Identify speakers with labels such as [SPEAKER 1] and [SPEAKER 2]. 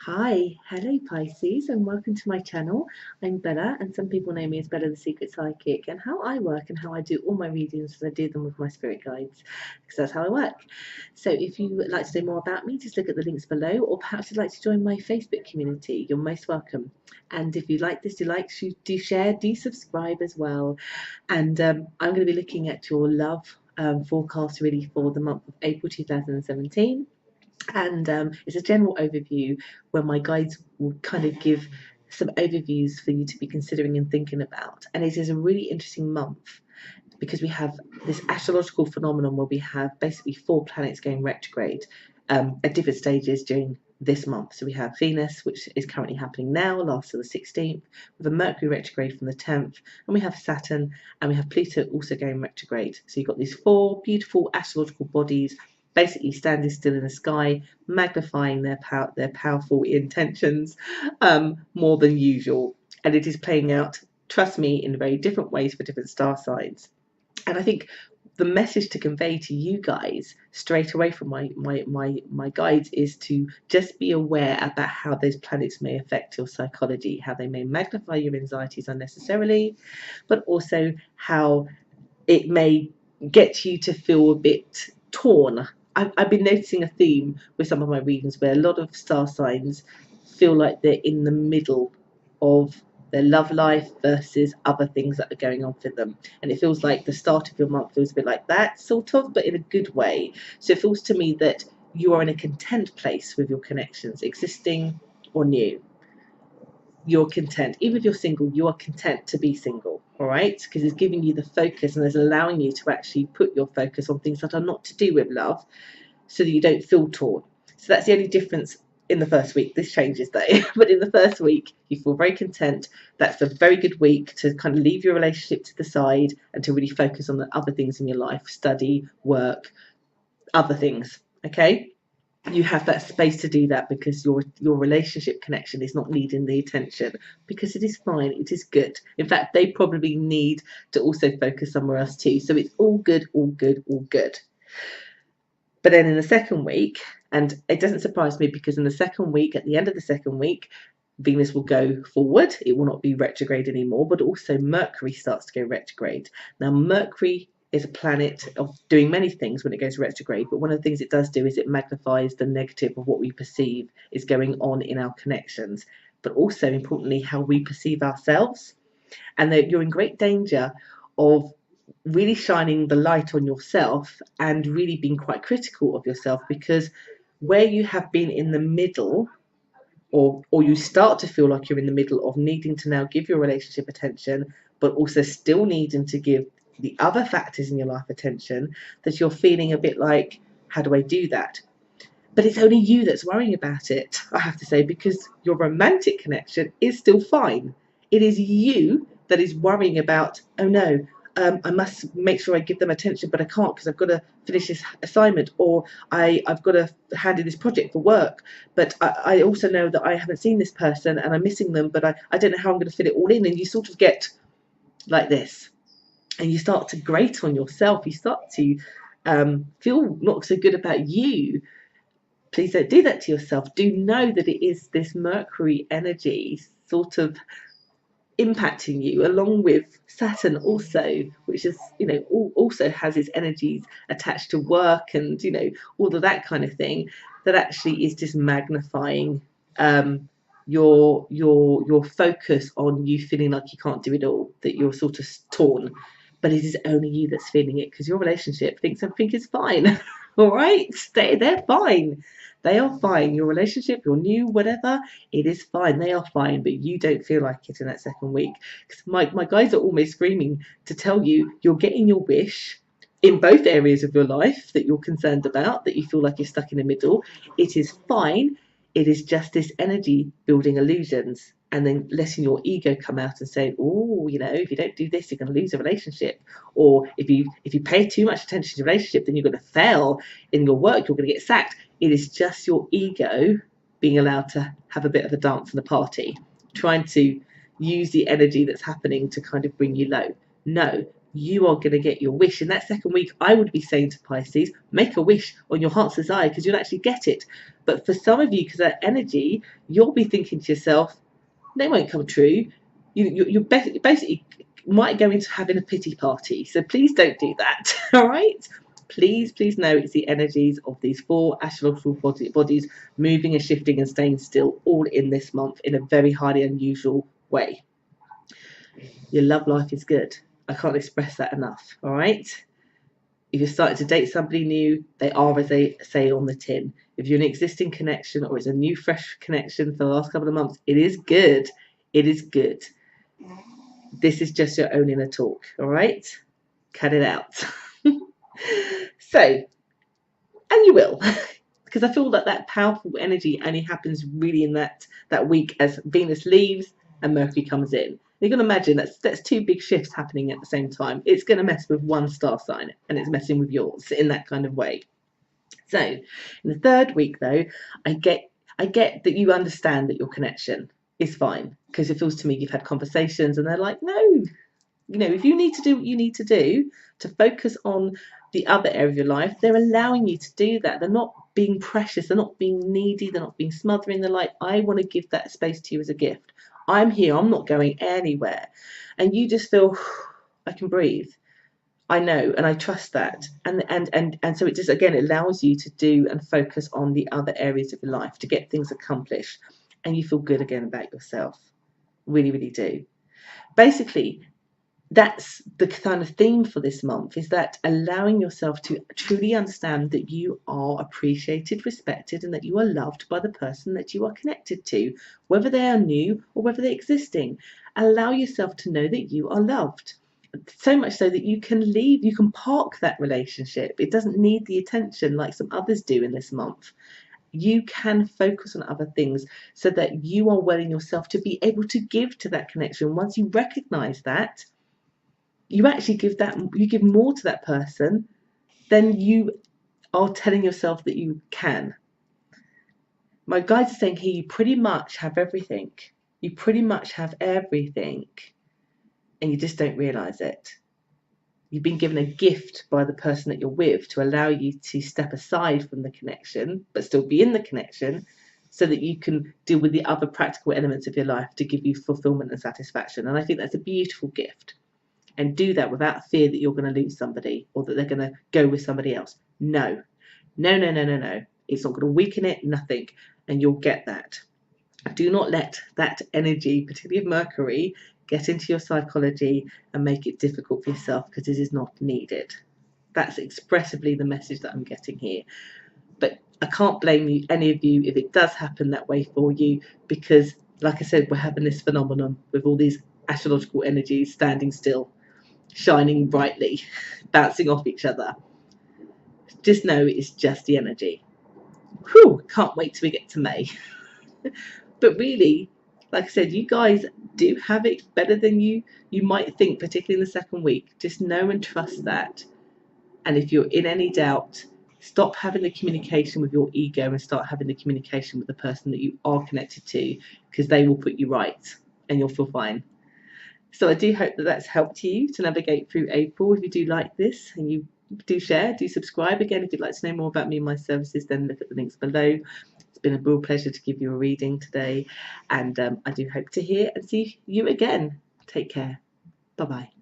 [SPEAKER 1] Hi, hello Pisces, and welcome to my channel. I'm Bella, and some people know me as Bella the Secret Psychic. And how I work and how I do all my readings is I do them with my spirit guides, because that's how I work. So if you would like to know more about me, just look at the links below, or perhaps you'd like to join my Facebook community. You're most welcome. And if you like this, do share, do subscribe as well. And I'm going to be looking at your love forecast really for the month of April 2017. And it's a general overview where my guides will kind of give some overviews for you to be considering and thinking about. And it is a really interesting month because we have this astrological phenomenon where we have basically 4 planets going retrograde at different stages during this month. So we have Venus, which is currently happening now, lasts till the 16th. We have a Mercury retrograde from the 10th, and we have Saturn, and we have Pluto also going retrograde. So you've got these 4 beautiful astrological bodies basically standing still in the sky, magnifying their powerful intentions more than usual. And it is playing out, trust me, in very different ways for different star signs. And I think the message to convey to you guys straight away from my guides is to just be aware about how those planets may affect your psychology, how they may magnify your anxieties unnecessarily, but also how it may get you to feel a bit torn. I've been noticing a theme with some of my readings where a lot of star signs feel like they're in the middle of their love life versus other things that are going on for them. And it feels like the start of your month feels a bit like that, sort of, but in a good way. So it feels to me that you are in a content place with your connections, existing or new. You're content. Even if you're single, you are content to be single, all right? Because it's giving you the focus and it's allowing you to actually put your focus on things that are not to do with love so that you don't feel torn. So that's the only difference in the first week. This changes though, but in the first week, you feel very content. That's a very good week to kind of leave your relationship to the side and to really focus on the other things in your life, study, work, other things, okay? You have that space to do that because your relationship connection is not needing the attention, because it is fine, it is good. In fact, they probably need to also focus somewhere else too. So it's all good, all good, all good. But then in the second week, and it doesn't surprise me because in the second week, at the end of the second week, Venus will go forward. It will not be retrograde anymore, but also Mercury starts to go retrograde. Now, Mercury is a planet of doing many things when it goes retrograde, but one of the things it does do is it magnifies the negative of what we perceive is going on in our connections, but also importantly how we perceive ourselves. And that you're in great danger of really shining the light on yourself and really being quite critical of yourself, because where you have been in the middle, or you start to feel like you're in the middle of needing to now give your relationship attention, but also still needing to give the other factors in your life attention, that you're feeling a bit like, how do I do that? But it's only you that's worrying about it, I have to say, because your romantic connection is still fine. It is you that is worrying about, oh no, I must make sure I give them attention, but I can't because I've got to finish this assignment, or I've got to hand in this project for work. But I also know that I haven't seen this person and I'm missing them, but I don't know how I'm going to fit it all in. And you sort of get like this, and you start to grate on yourself. You start to feel not so good about you. Please don't do that to yourself. Do know that it is this Mercury energy sort of impacting you, along with Saturn also, which is, also has its energies attached to work and, all of that kind of thing, that actually is just magnifying your focus on you feeling like you can't do it all, that you're sort of torn. But it is only you that's feeling it, because your relationship thinks everything is fine. All right, they're fine. They are fine. Your relationship, your new whatever, it is fine. They are fine, but you don't feel like it in that second week. Because my guys are almost screaming to tell you you're getting your wish in both areas of your life that you're concerned about, that you feel like you're stuck in the middle. It is fine. It is just this energy building illusions and then letting your ego come out and say, oh, if you don't do this, you're going to lose a relationship. Or if you pay too much attention to your relationship, then you're going to fail in your work, you're going to get sacked. It is just your ego being allowed to have a bit of a dance and a party, trying to use the energy that's happening to kind of bring you low. No, you are going to get your wish. In that second week, I would be saying to Pisces, make a wish on your heart's desire, because you'll actually get it. But for some of you, because that energy, you'll be thinking to yourself, they won't come true. You basically might go into having a pity party. So please don't do that. All right? Please know it's the energies of these 4 astrological bodies moving and shifting and staying still all in this month in a very highly unusual way. Your love life is good. I can't express that enough. All right? If you're starting to date somebody new, they are, as they say on the tin. If you're an existing connection or it's a new, fresh connection for the last couple of months, it is good. It is good. This is just your own inner talk, all right? Cut it out. So, and you will, because I feel that powerful energy only happens really in that week as Venus leaves and Mercury comes in. You can imagine that's 2 big shifts happening at the same time. It's going to mess with one star sign and it's messing with yours in that kind of way. So in the 3rd week, though, I get that you understand that your connection is fine, because it feels to me you've had conversations and they're like, no, if you need to do what you need to do to focus on the other area of your life, they're allowing you to do that. They're not being precious. They're not being needy. They're not being smothering. They're like, I want to give that space to you as a gift. I'm here. I'm not going anywhere. And you just feel, I can breathe. I know, and I trust that. And so it just, again, it allows you to do and focus on the other areas of your life to get things accomplished. And you feel good again about yourself. Really, really do. Basically, that's the kind of theme for this month, is that allowing yourself to truly understand that you are appreciated, respected, and that you are loved by the person that you are connected to, whether they are new or whether they're existing. Allow yourself to know that you are loved. So much so that you can leave, you can park that relationship. It doesn't need the attention like some others do in this month. You can focus on other things so that you are well in yourself to be able to give to that connection. Once you recognize that, you actually give more to that person than you are telling yourself that you can. My guides are saying here, you pretty much have everything. You pretty much have everything, and you just don't realize it. You've been given a gift by the person that you're with to allow you to step aside from the connection, but still be in the connection, so that you can deal with the other practical elements of your life to give you fulfillment and satisfaction. And I think that's a beautiful gift. And do that without fear that you're going to lose somebody or that they're going to go with somebody else. No. It's not going to weaken it, nothing. And you'll get that. Do not let that energy, particularly of Mercury, get into your psychology and make it difficult for yourself, because it is not needed. That's expressively the message that I'm getting here. But I can't blame you, any of you, if it does happen that way for you, because, like I said, we're having this phenomenon with all these astrological energies standing still, shining brightly, bouncing off each other. Just know it's just the energy. Whew, can't wait till we get to May. But really, like I said, you guys do have it better than you might think, particularly in the 2nd week. Just know and trust that. And if you're in any doubt, stop having the communication with your ego and start having the communication with the person that you are connected to, because they will put you right and you'll feel fine. So I do hope that that's helped you to navigate through April. If you do like this and you do share, do subscribe. Again, if you'd like to know more about me and my services, then look at the links below. It's been a real pleasure to give you a reading today, and I do hope to hear and see you again. Take care. Bye-bye.